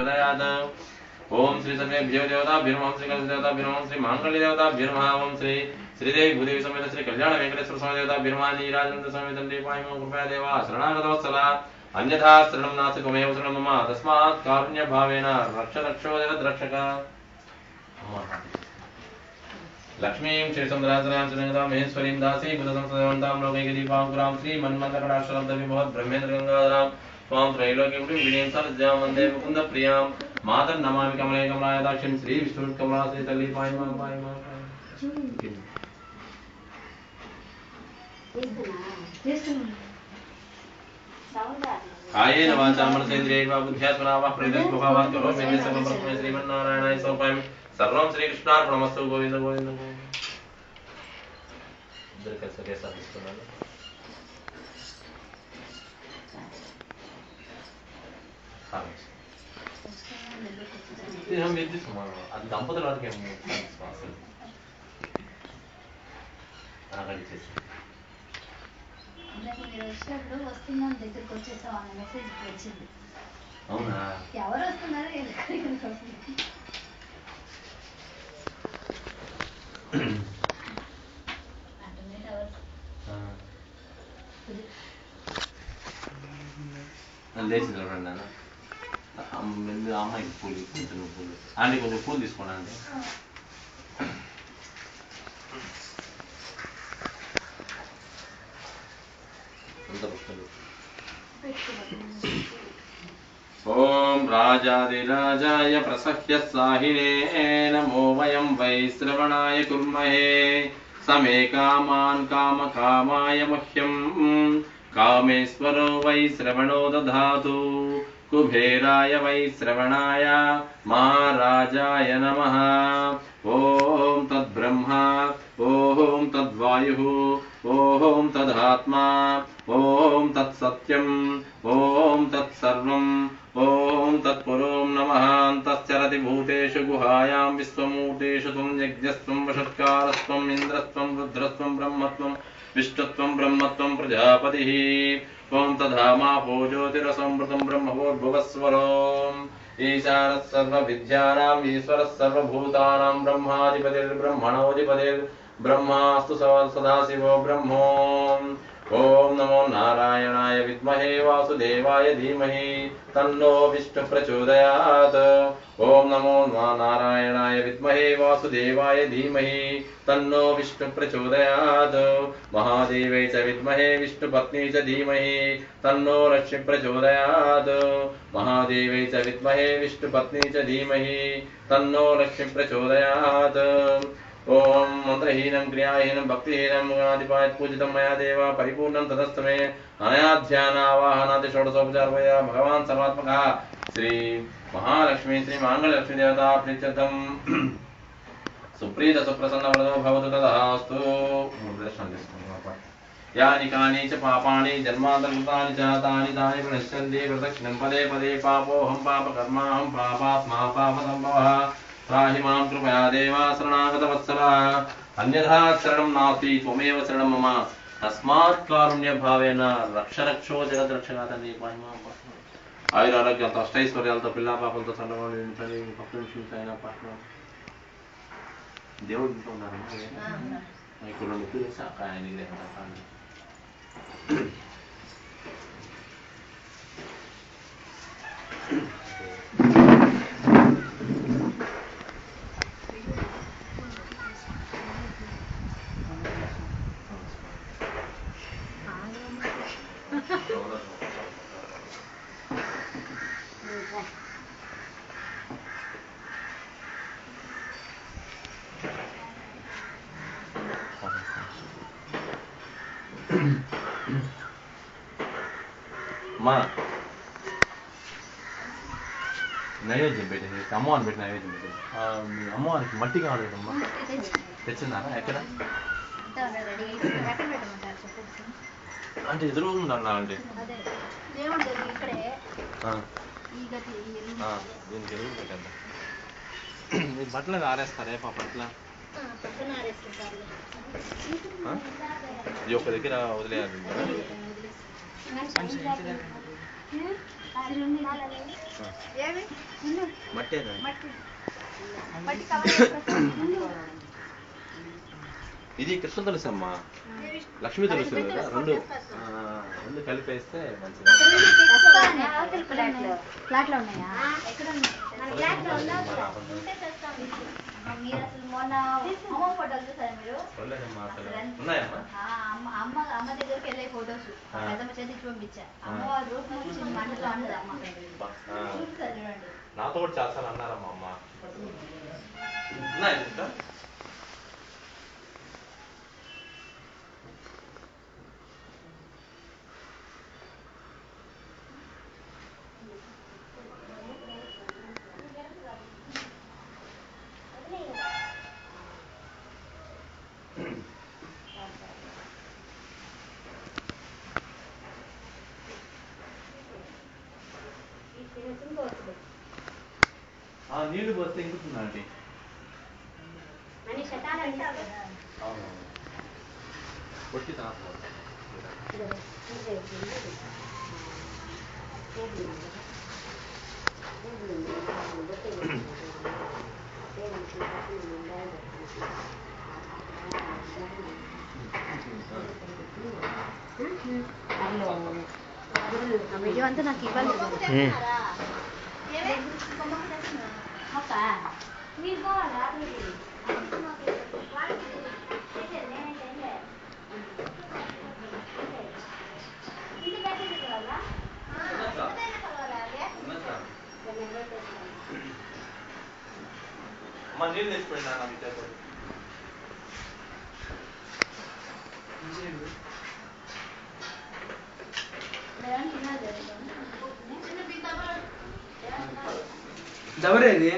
ओम श्री सर्वेभ्यो देवताभ्यो नमः श्री कलश देवताभ्यो नमः श्री मांगल्य देवताभ्यो नमः ओम श्री श्रीदेवी भूदेवी समेत श्री कल्याण वेंकटेश्वर स्वामी देवताभ्यो नमः नीराजनंद स्वामी तंडे पायमो कृपया देवा शरणागत वत्सला अन्यथा शरणं नास्ति त्वमेव शरणं मम तस्मात् कारुण्य भावेन रक्ष रक्षो जगद्रक्षक लक्ष्मीं श्रीचंद्रासनां श्रीगंगा महेश्वरीं दासी बुधसंसदवन्तां लोकैक दीपांकुरां श्री मन्मथकटाक्षरब्धविभवत् ब्रह्मेन्द्र गंगाधरां स्वां त्रैलोक्यं विनयं सरस्यां वन्दे मुकुन्द प्रियां मातर नमामि कमले कमलायदाक्षिं श्री विष्णु कमला श्री तल्ली पायमा पायमा कायेन वाचा मनसेन्द्रियैर्वा बुद्ध्यात्मना वा प्रकृतिस्वभावात् करोमि यद्यत् सकलं परस्मै श्रीमन्नारायणाय समर्पयामि सर्वं श्रीकृष्णार्पणमस्तु गोविंद गोविंद इधर कैसा తీసుకున్నాను ఇది हम ఇది సమానం అది దంపతుల వారికి ఏమో అసలు ఆగడి చేసి నాకు మీరు వచ్చినప్పుడు వస్తున్నాం దగ్గరికి వచ్చేసాం అనే మెసేజ్ వచ్చింది అవునా ఎవరు వస్తున్నారు ఎక్కడికి వస్తున్నారు లేచి నిలబడి అమ్మాయికి పూలు కొంచెం పూలు ఆంటీ కొంచెం పూలు తీసుకోండి ఆంటీ అంత పుస్తకాలు ఓం రాజాదిరాజాయ ప్రసహ్య సాహినే నమో వయం వై శ్రవణాయ కుర్మహే సమే కామాన్ కామకామాయ మహ్యం కామేశ్వరో వై శ్రవణో దధాతు కుబేరాయ వై శ్రవణాయ మహారాజాయ నమః ఓం తద్బ్రహ్మ ఓం తద్వాయుః ఓం తదాత్మా ఓం తత్సత్యం ఓం తత్సర్వం ఓం తత్పురోం నమః అంతశ్చరతి భూతేషు గుహాయాం విశ్వమూర్తేషు త్వం యజ్ఞస్త్వం వషట్కారస్త్వం ఇంద్రస్త్వం రుద్రస్త్వం బ్రహ్మత్వం విష్ణుత్వం బ్రహ్మత్వం ప్రజాపతిః ఓం తధామాపో జ్యోతిరసంవృతం బ్రహ్మభూర్భువస్వరం ఈశానः సర్వవిద్యానాం ఈశ్వరः సర్వభూతానాం బ్రహ్మాధిపతిర్బ్రహ్మణోధిపతిర్బ్రహ్మాస్తు సదాశివో బ్రహ్మో ఓం నమో నారాయణాయ విద్మహే వాసుదేవాయ ధీమహి తన్నో విష్ణు ప్రచోదయాత్ ఓం నమో నారాయణాయ విద్మహే వాసుదేవాయ ధీమహి తన్నో విష్ణు ప్రచోదయాత్ మహాదేవై చ విద్మహే విష్ణుపత్ని చ ధీమహి తన్నో లక్ష్మి ప్రచోదయాత్ మహాదేవై చ విద్మహే విష్ణుపత్ని చ ధీమహి తన్నో లక్ష్మి ప్రచోదయాత్ ओम मंत्रहीनं क्रियाहीनं भक्तिहीनं आदिपायत् पूजितं मया देव परिपूर्णं तदस्तु मे अनयाध्यानावाहनादि षोडशोपचारया भगवान् सर्वात्मकः श्री महालक्ष्मी श्री मांगल्यलक्ष्मी देवता प्रीत्यर्थं सुप्रीत सुप्रसन्न वरदो भवतु तदास्तु यानि कानि च पापानि जन्मान्तरकृतानि च तानि तानि प्रणश्यन्ति प्रदक्षिणं पदे पदे पापोऽहं पापकर्माहं पापात्मा पापसम्भवः त्राहि मां कृपया देवा शरणागत वत्सला अन्यथा शरणं नास्ति त्वमेव शरणं मम तस्मात् कारुण्य भावेन रक्ष रक्षो जगद्रक्षका తండ్రి ఆయుర ఆరోగ్యాలతో అష్టైశ్వర్యాలతో పిల్లా పాపలతో చల్లవాడు పక్కన చూసాయినా పట్ల దేవుడు ఉంటున్నారమ్మా ఇక్కడ రెండు చేశాక ఆయన మా నైవేద్యం పెట్టింది అమ్మవారిని పెట్టి నైవేద్యం పెట్టింది అమ్మవారికి మట్టి కావాలి కదమ్మా తెచ్చిందారా ఎక్కడ అంటే ఎదురుగుందా అంటే దీనికి ఎదురు పెట్టండి మీరు బట్టలు ఆరేస్తారే బట్టల ఇది ఒక దగ్గర వదిలేయాలి ఇది కృష్ణ తులసి అమ్మ, లక్ష్మీ తులసి కదా, రెండు రెండు కలిపేస్తే మంచిది. ఫ్లాట్లో ఉన్నాయా? మీరు అసలు మొన్న అమ్మ ఫోటోలు చూసారు మీరు? అమ్మ దగ్గరికి వెళ్ళే ఫొటోస్ పెద్దమ్మ చేతికి పంపించా. అమ్మవారి రూపం వచ్చి మంటలో ఉండదు అమ్మ. చూపిస్తారు చూడండి. నాతో కూడా చేస్తాను అన్నారమ్మా అమ్మ. ఉన్నాయి నీళ్లు పోస్తే ఇంకుతుందా అండి? అవునవును, కొట్టి ఇవంతా నాకు ఇవ్వాలి. మీరు పోవాలా? అమ్మ నీళ్ళు తెచ్చిపోయినా నా చేత. ఎవరేది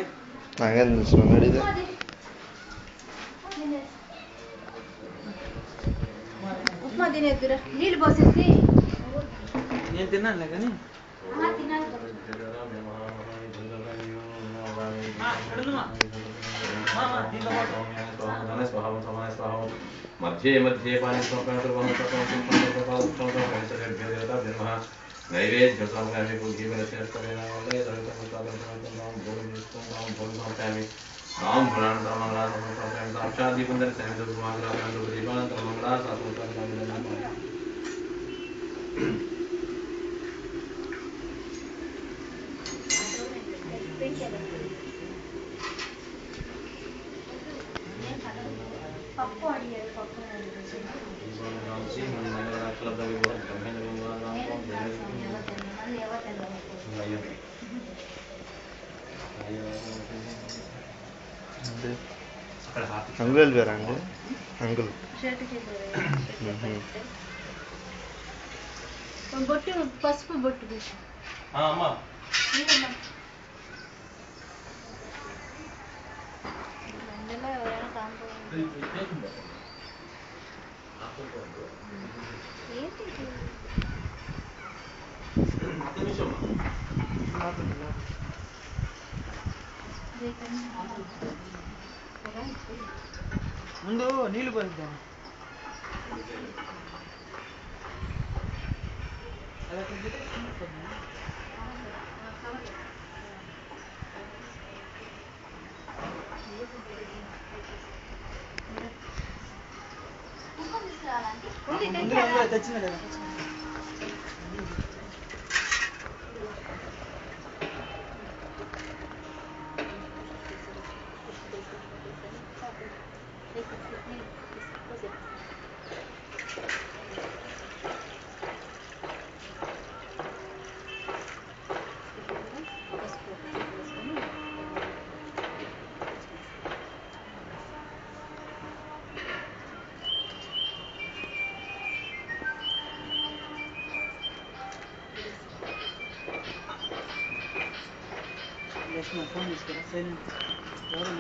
నాకేం తెలుసు అడిగితే ఉప్మా తినేద్దురా, నీళ్ళు పోసేసి. నేను తిన్నానులే కానీ తినాలి. మధ్యే మధ్యే పాని నైవేద్య సమయాన్ని నాం సాక్షాదీపందర మంగళ పప్పు అడిగారు, పప్పు అంకుల్ వెళ్ళిపోయారా అండి? అంకుల్ బొట్టు, పసుపు బొట్టు అమ్మా ముందు నీళ్ళు పోయిద్దాం. తెచ్చింది కదా. ఫోన్ తీసుకురా సైలెంట్. ఎవరు